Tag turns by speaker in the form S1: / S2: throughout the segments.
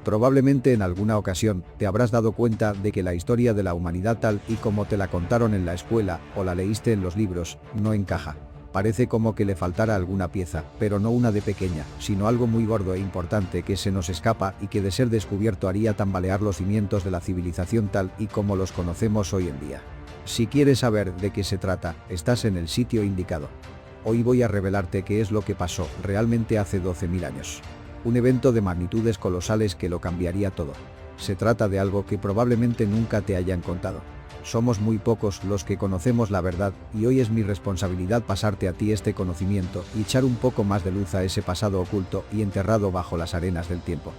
S1: Probablemente en alguna ocasión te habrás dado cuenta de que la historia de la humanidad tal y como te la contaron en la escuela o la leíste en los libros, no encaja. Parece como que le faltara alguna pieza, pero no una de pequeña, sino algo muy gordo e importante que se nos escapa y que de ser descubierto haría tambalear los cimientos de la civilización tal y como los conocemos hoy en día. Si quieres saber de qué se trata, estás en el sitio indicado. Hoy voy a revelarte qué es lo que pasó realmente hace 12.000 años. Un evento de magnitudes colosales que lo cambiaría todo. Se trata de algo que probablemente nunca te hayan contado. Somos muy pocos los que conocemos la verdad y hoy es mi responsabilidad pasarte a ti este conocimiento y echar un poco más de luz a ese pasado oculto y enterrado bajo las arenas del tiempo.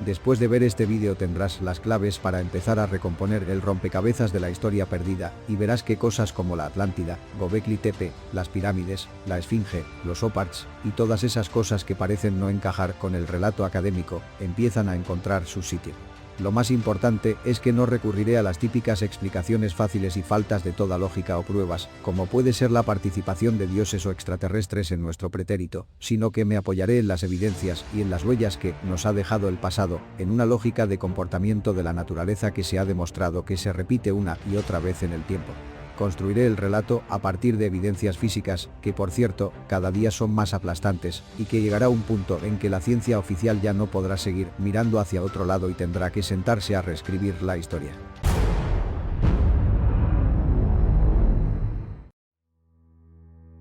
S1: Después de ver este vídeo tendrás las claves para empezar a recomponer el rompecabezas de la historia perdida y verás que cosas como la Atlántida, Göbekli Tepe, las pirámides, la Esfinge, los Oparts y todas esas cosas que parecen no encajar con el relato académico, empiezan a encontrar su sitio. Lo más importante es que no recurriré a las típicas explicaciones fáciles y faltas de toda lógica o pruebas, como puede ser la participación de dioses o extraterrestres en nuestro pretérito, sino que me apoyaré en las evidencias y en las huellas que nos ha dejado el pasado, en una lógica de comportamiento de la naturaleza que se ha demostrado que se repite una y otra vez en el tiempo. Construiré el relato a partir de evidencias físicas, que por cierto, cada día son más aplastantes, y que llegará un punto en que la ciencia oficial ya no podrá seguir mirando hacia otro lado y tendrá que sentarse a reescribir la historia.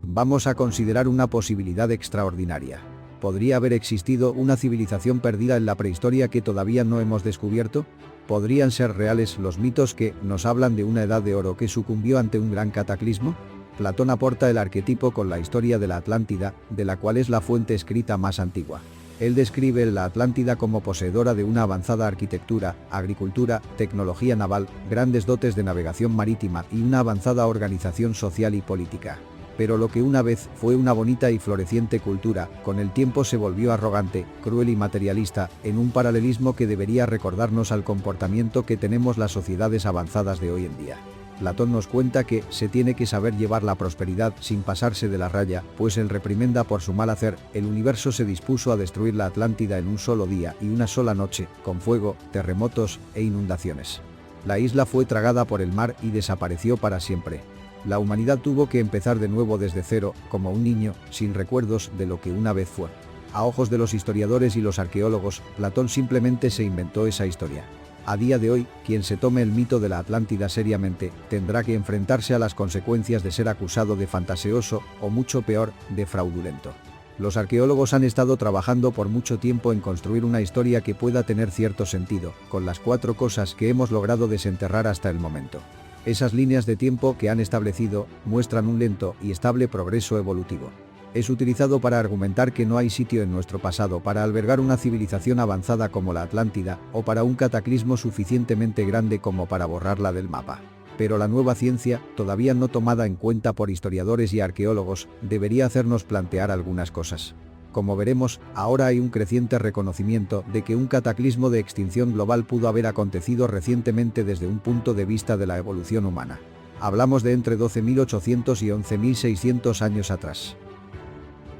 S1: Vamos a considerar una posibilidad extraordinaria. ¿Podría haber existido una civilización perdida en la prehistoria que todavía no hemos descubierto? ¿Podrían ser reales los mitos que nos hablan de una edad de oro que sucumbió ante un gran cataclismo? Platón aporta el arquetipo con la historia de la Atlántida, de la cual es la fuente escrita más antigua. Él describe la Atlántida como poseedora de una avanzada arquitectura, agricultura, tecnología naval, grandes dotes de navegación marítima y una avanzada organización social y política. Pero lo que una vez fue una bonita y floreciente cultura, con el tiempo se volvió arrogante, cruel y materialista, en un paralelismo que debería recordarnos al comportamiento que tenemos las sociedades avanzadas de hoy en día. Platón nos cuenta que se tiene que saber llevar la prosperidad sin pasarse de la raya, pues él reprimenda por su mal hacer, el universo se dispuso a destruir la Atlántida en un solo día y una sola noche, con fuego, terremotos e inundaciones. La isla fue tragada por el mar y desapareció para siempre. La humanidad tuvo que empezar de nuevo desde cero, como un niño, sin recuerdos de lo que una vez fue. A ojos de los historiadores y los arqueólogos, Platón simplemente se inventó esa historia. A día de hoy, quien se tome el mito de la Atlántida seriamente, tendrá que enfrentarse a las consecuencias de ser acusado de fantaseoso, o mucho peor, de fraudulento. Los arqueólogos han estado trabajando por mucho tiempo en construir una historia que pueda tener cierto sentido, con las 4 cosas que hemos logrado desenterrar hasta el momento. Esas líneas de tiempo que han establecido muestran un lento y estable progreso evolutivo. Es utilizado para argumentar que no hay sitio en nuestro pasado para albergar una civilización avanzada como la Atlántida o para un cataclismo suficientemente grande como para borrarla del mapa. Pero la nueva ciencia, todavía no tomada en cuenta por historiadores y arqueólogos, debería hacernos plantear algunas cosas. Como veremos, ahora hay un creciente reconocimiento de que un cataclismo de extinción global pudo haber acontecido recientemente desde un punto de vista de la evolución humana. Hablamos de entre 12.800 y 11.600 años atrás.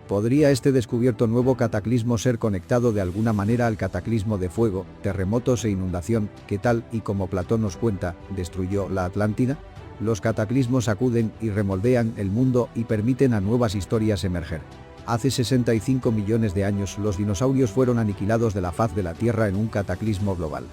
S1: ¿Podría este descubierto nuevo cataclismo ser conectado de alguna manera al cataclismo de fuego, terremotos e inundación, que tal y como Platón nos cuenta, destruyó la Atlántida? Los cataclismos sacuden y remoldean el mundo y permiten a nuevas historias emerger. Hace 65 millones de años los dinosaurios fueron aniquilados de la faz de la Tierra en un cataclismo global.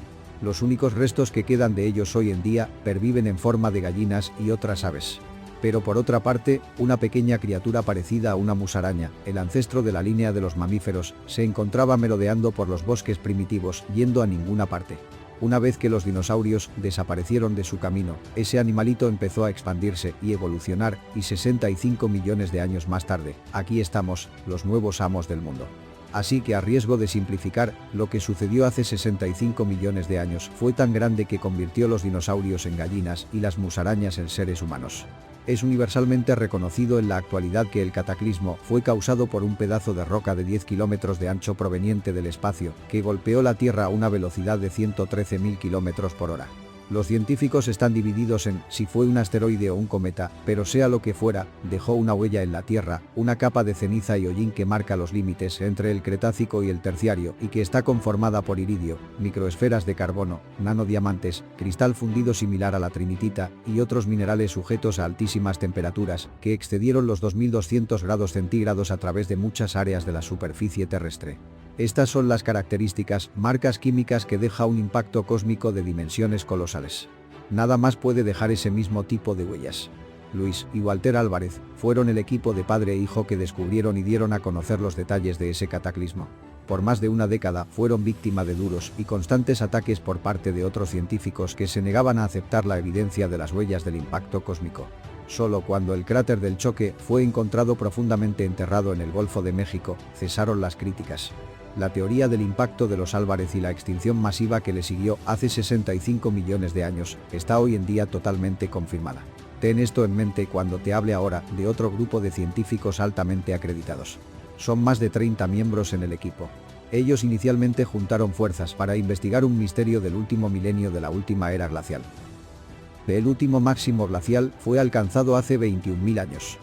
S1: Los únicos restos que quedan de ellos hoy en día perviven en forma de gallinas y otras aves. Pero por otra parte, una pequeña criatura parecida a una musaraña, el ancestro de la línea de los mamíferos, se encontraba merodeando por los bosques primitivos, yendo a ninguna parte. Una vez que los dinosaurios desaparecieron de su camino, ese animalito empezó a expandirse y evolucionar, y 65 millones de años más tarde, aquí estamos, los nuevos amos del mundo. Así que a riesgo de simplificar, lo que sucedió hace 65 millones de años fue tan grande que convirtió los dinosaurios en gallinas y las musarañas en seres humanos. Es universalmente reconocido en la actualidad que el cataclismo fue causado por un pedazo de roca de 10 kilómetros de ancho proveniente del espacio, que golpeó la Tierra a una velocidad de 113.000 kilómetros por hora. Los científicos están divididos en si fue un asteroide o un cometa, pero sea lo que fuera, dejó una huella en la Tierra, una capa de ceniza y hollín que marca los límites entre el Cretácico y el Terciario y que está conformada por iridio, microesferas de carbono, nanodiamantes, cristal fundido similar a la trinitita y otros minerales sujetos a altísimas temperaturas que excedieron los 2200 grados centígrados a través de muchas áreas de la superficie terrestre. Estas son las características, marcas químicas que deja un impacto cósmico de dimensiones colosales. Nada más puede dejar ese mismo tipo de huellas. Luis y Walter Álvarez fueron el equipo de padre e hijo que descubrieron y dieron a conocer los detalles de ese cataclismo. Por más de una década fueron víctima de duros y constantes ataques por parte de otros científicos que se negaban a aceptar la evidencia de las huellas del impacto cósmico. Solo cuando el cráter del choque fue encontrado profundamente enterrado en el Golfo de México, cesaron las críticas. La teoría del impacto de los Álvarez y la extinción masiva que le siguió hace 65 millones de años está hoy en día totalmente confirmada. Ten esto en mente cuando te hable ahora de otro grupo de científicos altamente acreditados. Son más de 30 miembros en el equipo. Ellos inicialmente juntaron fuerzas para investigar un misterio del último milenio de la última era glacial. El último máximo glacial fue alcanzado hace 21.000 años.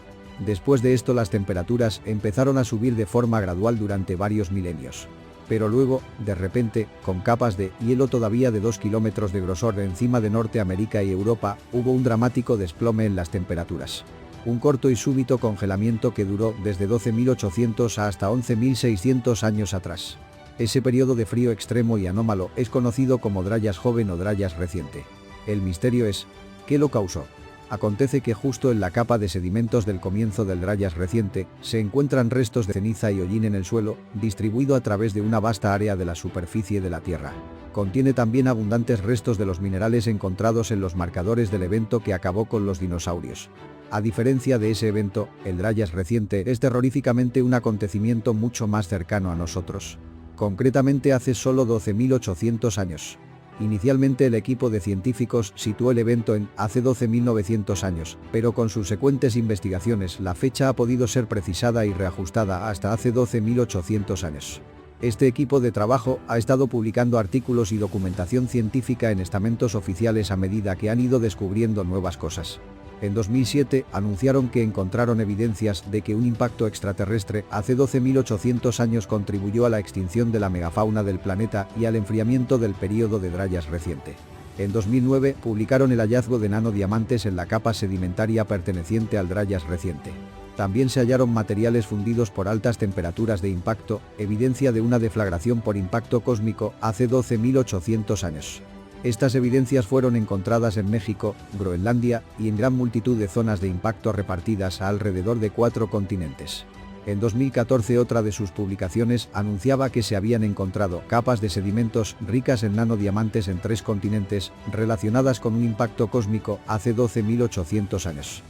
S1: Después de esto las temperaturas empezaron a subir de forma gradual durante varios milenios. Pero luego, de repente, con capas de hielo todavía de 2 kilómetros de grosor encima de Norteamérica y Europa, hubo un dramático desplome en las temperaturas. Un corto y súbito congelamiento que duró desde 12.800 hasta 11.600 años atrás. Ese periodo de frío extremo y anómalo es conocido como Dryas joven o Dryas reciente. El misterio es, ¿qué lo causó? Acontece que justo en la capa de sedimentos del comienzo del Dryas reciente, se encuentran restos de ceniza y hollín en el suelo, distribuido a través de una vasta área de la superficie de la Tierra. Contiene también abundantes restos de los minerales encontrados en los marcadores del evento que acabó con los dinosaurios. A diferencia de ese evento, el Dryas reciente es terroríficamente un acontecimiento mucho más cercano a nosotros. Concretamente hace solo 12.800 años. Inicialmente el equipo de científicos situó el evento en hace 12.900 años, pero con subsecuentes investigaciones la fecha ha podido ser precisada y reajustada hasta hace 12.800 años. Este equipo de trabajo ha estado publicando artículos y documentación científica en estamentos oficiales a medida que han ido descubriendo nuevas cosas. En 2007 anunciaron que encontraron evidencias de que un impacto extraterrestre hace 12.800 años contribuyó a la extinción de la megafauna del planeta y al enfriamiento del período de Dryas reciente. En 2009 publicaron el hallazgo de nanodiamantes en la capa sedimentaria perteneciente al Dryas reciente. También se hallaron materiales fundidos por altas temperaturas de impacto, evidencia de una deflagración por impacto cósmico hace 12.800 años. Estas evidencias fueron encontradas en México, Groenlandia y en gran multitud de zonas de impacto repartidas a alrededor de 4 continentes. En 2014 otra de sus publicaciones anunciaba que se habían encontrado capas de sedimentos ricas en nanodiamantes en 3 continentes, relacionadas con un impacto cósmico hace 12.800 años.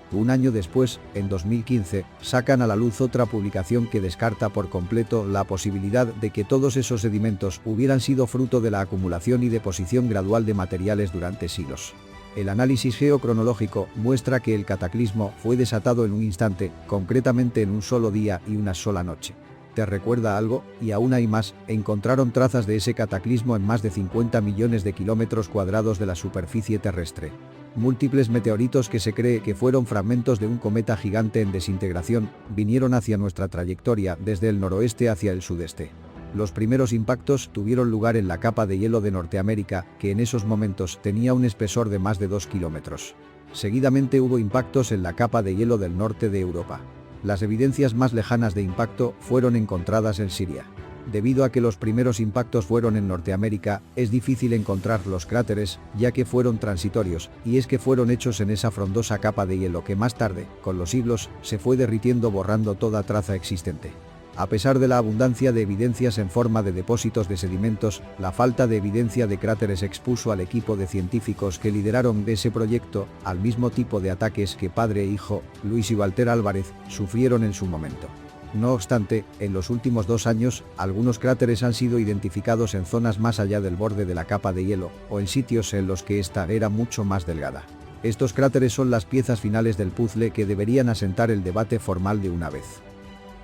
S1: Un año después, en 2015, sacan a la luz otra publicación que descarta por completo la posibilidad de que todos esos sedimentos hubieran sido fruto de la acumulación y deposición gradual de materiales durante siglos. El análisis geocronológico muestra que el cataclismo fue desatado en un instante, concretamente en un solo día y una sola noche. ¿Te recuerda algo? Y aún hay más, encontraron trazas de ese cataclismo en más de 50 millones de kilómetros cuadrados de la superficie terrestre. Múltiples meteoritos que se cree que fueron fragmentos de un cometa gigante en desintegración, vinieron hacia nuestra trayectoria desde el noroeste hacia el sudeste. Los primeros impactos tuvieron lugar en la capa de hielo de Norteamérica, que en esos momentos tenía un espesor de más de 2 kilómetros. Seguidamente hubo impactos en la capa de hielo del norte de Europa. Las evidencias más lejanas de impacto fueron encontradas en Siria. Debido a que los primeros impactos fueron en Norteamérica, es difícil encontrar los cráteres, ya que fueron transitorios, y es que fueron hechos en esa frondosa capa de hielo que más tarde, con los siglos, se fue derritiendo borrando toda traza existente. A pesar de la abundancia de evidencias en forma de depósitos de sedimentos, la falta de evidencia de cráteres expuso al equipo de científicos que lideraron ese proyecto al mismo tipo de ataques que padre e hijo, Luis y Walter Álvarez, sufrieron en su momento. No obstante, en los últimos 2 años, algunos cráteres han sido identificados en zonas más allá del borde de la capa de hielo, o en sitios en los que esta era mucho más delgada. Estos cráteres son las piezas finales del puzzle que deberían asentar el debate formal de una vez.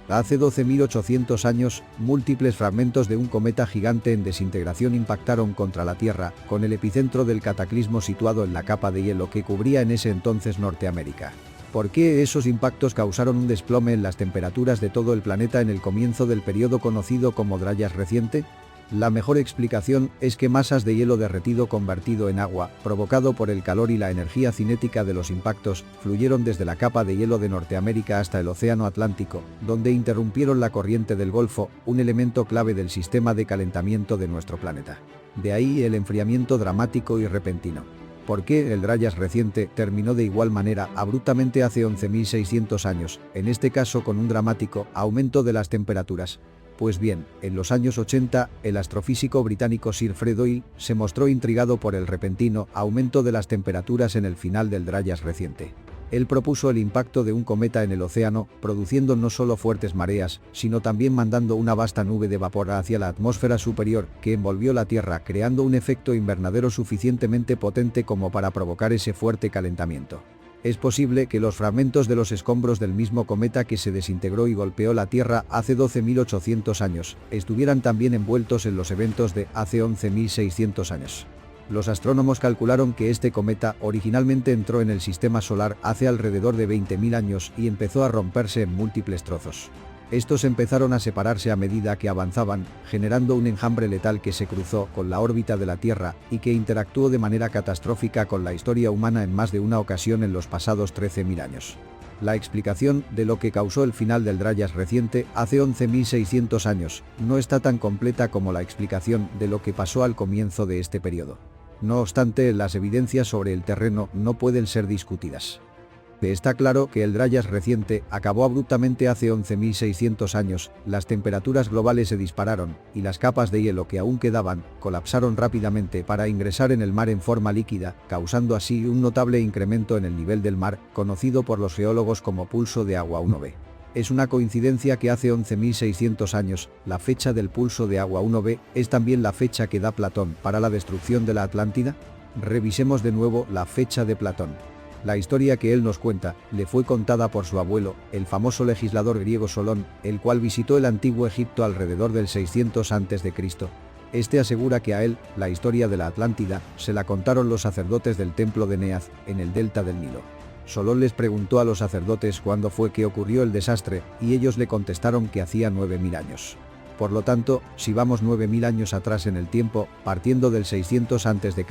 S1: Hace 12.800 años, múltiples fragmentos de un cometa gigante en desintegración impactaron contra la Tierra, con el epicentro del cataclismo situado en la capa de hielo que cubría en ese entonces Norteamérica. ¿Por qué esos impactos causaron un desplome en las temperaturas de todo el planeta en el comienzo del periodo conocido como Dryas reciente? La mejor explicación es que masas de hielo derretido convertido en agua, provocado por el calor y la energía cinética de los impactos, fluyeron desde la capa de hielo de Norteamérica hasta el Océano Atlántico, donde interrumpieron la corriente del Golfo, un elemento clave del sistema de calentamiento de nuestro planeta. De ahí el enfriamiento dramático y repentino. ¿Por qué el Dryas reciente terminó de igual manera abruptamente hace 11.600 años, en este caso con un dramático aumento de las temperaturas? Pues bien, en los años 80, el astrofísico británico Sir Fred Hoyle se mostró intrigado por el repentino aumento de las temperaturas en el final del Dryas reciente. Él propuso el impacto de un cometa en el océano, produciendo no solo fuertes mareas, sino también mandando una vasta nube de vapor hacia la atmósfera superior que envolvió la Tierra, creando un efecto invernadero suficientemente potente como para provocar ese fuerte calentamiento. Es posible que los fragmentos de los escombros del mismo cometa que se desintegró y golpeó la Tierra hace 12.800 años, estuvieran también envueltos en los eventos de hace 11.600 años. Los astrónomos calcularon que este cometa originalmente entró en el sistema solar hace alrededor de 20.000 años y empezó a romperse en múltiples trozos. Estos empezaron a separarse a medida que avanzaban, generando un enjambre letal que se cruzó con la órbita de la Tierra y que interactuó de manera catastrófica con la historia humana en más de una ocasión en los pasados 13.000 años. La explicación de lo que causó el final del Dryas reciente hace 11.600 años no está tan completa como la explicación de lo que pasó al comienzo de este periodo. No obstante, las evidencias sobre el terreno no pueden ser discutidas. Está claro que el Dryas reciente acabó abruptamente hace 11.600 años, las temperaturas globales se dispararon, y las capas de hielo que aún quedaban, colapsaron rápidamente para ingresar en el mar en forma líquida, causando así un notable incremento en el nivel del mar, conocido por los geólogos como pulso de agua 1b. ¿Es una coincidencia que hace 11.600 años, la fecha del pulso de agua 1b, es también la fecha que da Platón para la destrucción de la Atlántida? Revisemos de nuevo la fecha de Platón. La historia que él nos cuenta, le fue contada por su abuelo, el famoso legislador griego Solón, el cual visitó el antiguo Egipto alrededor del 600 a.C. Este asegura que a él, la historia de la Atlántida, se la contaron los sacerdotes del templo de Neaz, en el delta del Nilo. Solón les preguntó a los sacerdotes cuándo fue que ocurrió el desastre, y ellos le contestaron que hacía 9.000 años. Por lo tanto, si vamos 9.000 años atrás en el tiempo, partiendo del 600 a.C.,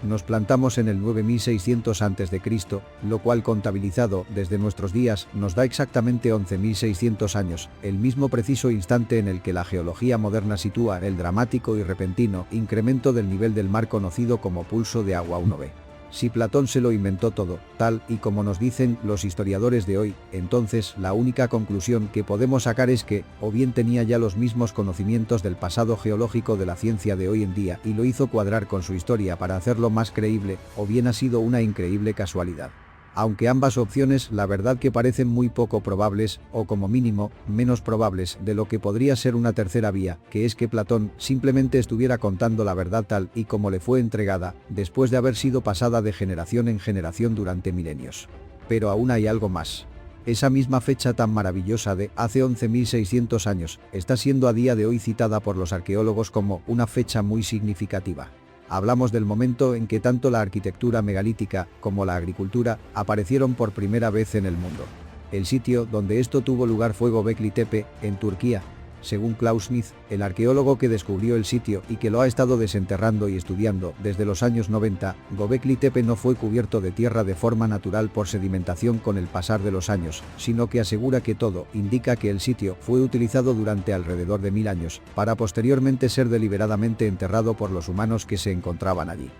S1: nos plantamos en el 9.600 a.C., lo cual contabilizado desde nuestros días nos da exactamente 11.600 años, el mismo preciso instante en el que la geología moderna sitúa el dramático y repentino incremento del nivel del mar conocido como pulso de agua 1b. Si Platón se lo inventó todo, tal y como nos dicen los historiadores de hoy, entonces la única conclusión que podemos sacar es que, o bien tenía ya los mismos conocimientos del pasado geológico de la ciencia de hoy en día y lo hizo cuadrar con su historia para hacerlo más creíble, o bien ha sido una increíble casualidad. Aunque ambas opciones la verdad que parecen muy poco probables, o como mínimo, menos probables de lo que podría ser una tercera vía, que es que Platón simplemente estuviera contando la verdad tal y como le fue entregada, después de haber sido pasada de generación en generación durante milenios. Pero aún hay algo más. Esa misma fecha tan maravillosa de hace 11.600 años, está siendo a día de hoy citada por los arqueólogos como una fecha muy significativa. Hablamos del momento en que tanto la arquitectura megalítica como la agricultura aparecieron por primera vez en el mundo. El sitio donde esto tuvo lugar fue Göbekli Tepe, en Turquía. Según Klaus Smith, el arqueólogo que descubrió el sitio y que lo ha estado desenterrando y estudiando desde los años 90, Göbekli Tepe no fue cubierto de tierra de forma natural por sedimentación con el pasar de los años, sino que asegura que todo indica que el sitio fue utilizado durante alrededor de 1000 años, para posteriormente ser deliberadamente enterrado por los humanos que se encontraban allí.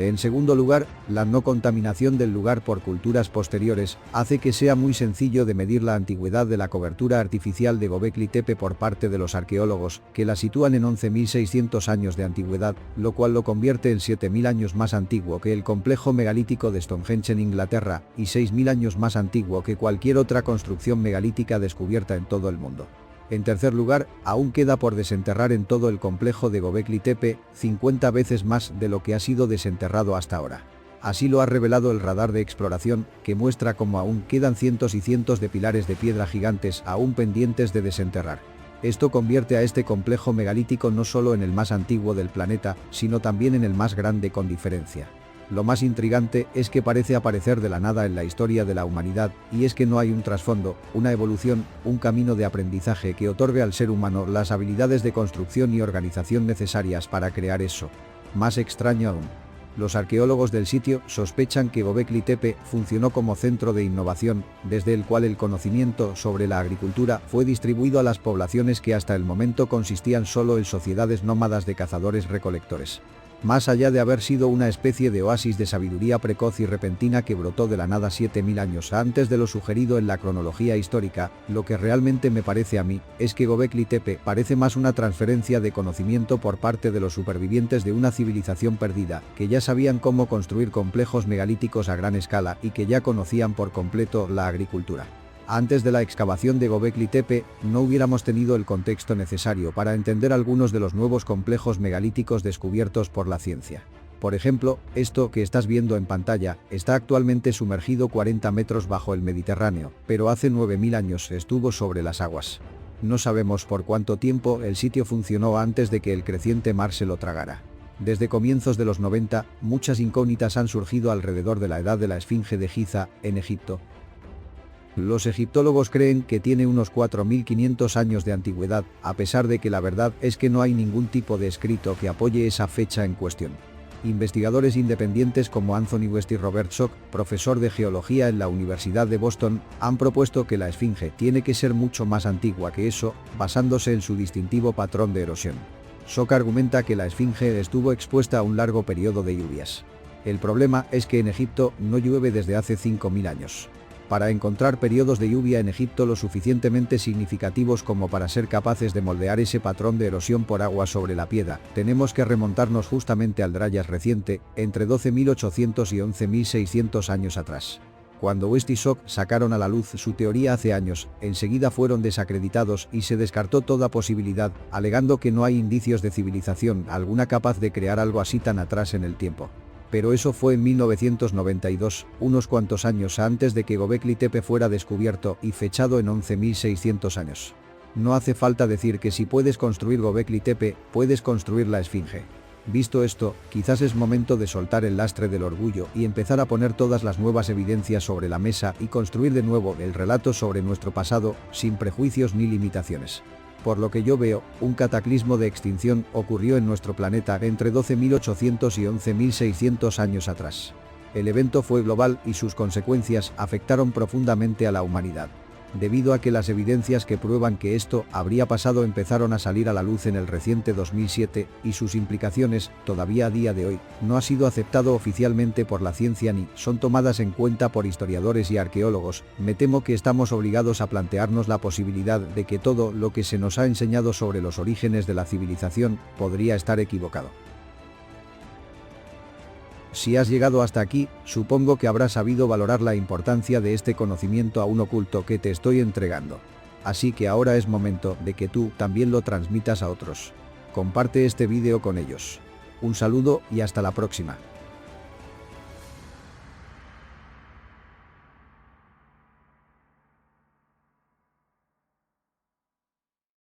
S1: En segundo lugar, la no contaminación del lugar por culturas posteriores hace que sea muy sencillo de medir la antigüedad de la cobertura artificial de Göbekli Tepe por parte de los arqueólogos, que la sitúan en 11.600 años de antigüedad, lo cual lo convierte en 7.000 años más antiguo que el complejo megalítico de Stonehenge en Inglaterra, y 6.000 años más antiguo que cualquier otra construcción megalítica descubierta en todo el mundo. En tercer lugar, aún queda por desenterrar en todo el complejo de Göbekli Tepe 50 veces más de lo que ha sido desenterrado hasta ahora. Así lo ha revelado el radar de exploración, que muestra cómo aún quedan cientos y cientos de pilares de piedra gigantes aún pendientes de desenterrar. Esto convierte a este complejo megalítico no solo en el más antiguo del planeta, sino también en el más grande con diferencia. Lo más intrigante es que parece aparecer de la nada en la historia de la humanidad, y es que no hay un trasfondo, una evolución, un camino de aprendizaje que otorgue al ser humano las habilidades de construcción y organización necesarias para crear eso. Más extraño aún. Los arqueólogos del sitio sospechan que Göbekli Tepe funcionó como centro de innovación, desde el cual el conocimiento sobre la agricultura fue distribuido a las poblaciones que hasta el momento consistían solo en sociedades nómadas de cazadores-recolectores. Más allá de haber sido una especie de oasis de sabiduría precoz y repentina que brotó de la nada 7000 años antes de lo sugerido en la cronología histórica, lo que realmente me parece a mí, es que Göbekli Tepe parece más una transferencia de conocimiento por parte de los supervivientes de una civilización perdida, que ya sabían cómo construir complejos megalíticos a gran escala y que ya conocían por completo la agricultura. Antes de la excavación de Göbekli Tepe, no hubiéramos tenido el contexto necesario para entender algunos de los nuevos complejos megalíticos descubiertos por la ciencia. Por ejemplo, esto que estás viendo en pantalla está actualmente sumergido 40 metros bajo el Mediterráneo, pero hace 9000 años estuvo sobre las aguas. No sabemos por cuánto tiempo el sitio funcionó antes de que el creciente mar se lo tragara. Desde comienzos de los 90, muchas incógnitas han surgido alrededor de la edad de la Esfinge de Giza, en Egipto. Los egiptólogos creen que tiene unos 4500 años de antigüedad, a pesar de que la verdad es que no hay ningún tipo de escrito que apoye esa fecha en cuestión. Investigadores independientes como Anthony West y Robert Schoch, profesor de geología en la Universidad de Boston, han propuesto que la Esfinge tiene que ser mucho más antigua que eso, basándose en su distintivo patrón de erosión. Schoch argumenta que la Esfinge estuvo expuesta a un largo periodo de lluvias. El problema es que en Egipto no llueve desde hace 5000 años. Para encontrar periodos de lluvia en Egipto lo suficientemente significativos como para ser capaces de moldear ese patrón de erosión por agua sobre la piedra, tenemos que remontarnos justamente al Dryas reciente, entre 12.800 y 11.600 años atrás. Cuando West y Schoch sacaron a la luz su teoría hace años, enseguida fueron desacreditados y se descartó toda posibilidad, alegando que no hay indicios de civilización alguna capaz de crear algo así tan atrás en el tiempo. Pero eso fue en 1992, unos cuantos años antes de que Göbekli Tepe fuera descubierto y fechado en 11.600 años. No hace falta decir que si puedes construir Göbekli Tepe, puedes construir la Esfinge. Visto esto, quizás es momento de soltar el lastre del orgullo y empezar a poner todas las nuevas evidencias sobre la mesa y construir de nuevo el relato sobre nuestro pasado, sin prejuicios ni limitaciones. Por lo que yo veo, un cataclismo de extinción ocurrió en nuestro planeta entre 12.800 y 11.600 años atrás. El evento fue global y sus consecuencias afectaron profundamente a la humanidad. Debido a que las evidencias que prueban que esto habría pasado empezaron a salir a la luz en el reciente 2007, y sus implicaciones, todavía a día de hoy, no ha sido aceptado oficialmente por la ciencia ni son tomadas en cuenta por historiadores y arqueólogos, me temo que estamos obligados a plantearnos la posibilidad de que todo lo que se nos ha enseñado sobre los orígenes de la civilización podría estar equivocado. Si has llegado hasta aquí, supongo que habrás sabido valorar la importancia de este conocimiento aún oculto que te estoy entregando. Así que ahora es momento de que tú también lo transmitas a otros. Comparte este vídeo con ellos. Un saludo y hasta la próxima.